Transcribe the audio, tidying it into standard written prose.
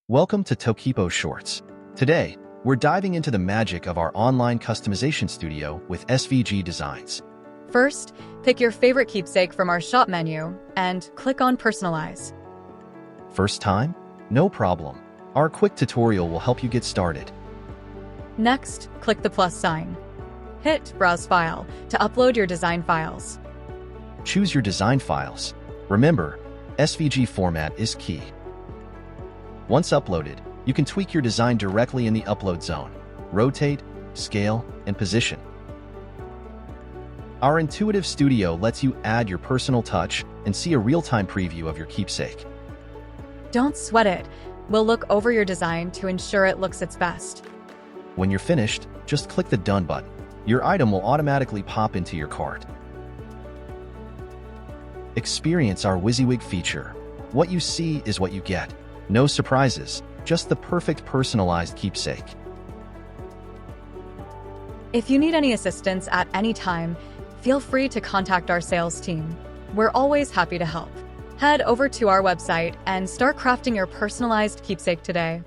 Welcome to Tokeepo Shorts. Today, we're diving into the magic of our online customization studio with SVG Designs. First, pick your favorite keepsake from our shop menu and click on Personalize. First time? No problem. Our quick tutorial will help you get started. Next, click the plus sign. Hit Browse File to upload your design files. Choose your design files. Remember, SVG format is key. Once uploaded, you can tweak your design directly in the upload zone. Rotate, scale, and position. Our intuitive studio lets you add your personal touch and see a real-time preview of your keepsake. Don't sweat it. We'll look over your design to ensure it looks its best. When you're finished, just click the Done button. Your item will automatically pop into your cart. Experience our WYSIWYG feature. What you see is what you get. No surprises, just the perfect personalized keepsake. If you need any assistance at any time, feel free to contact our sales team. We're always happy to help. Head over to our website and start crafting your personalized keepsake today.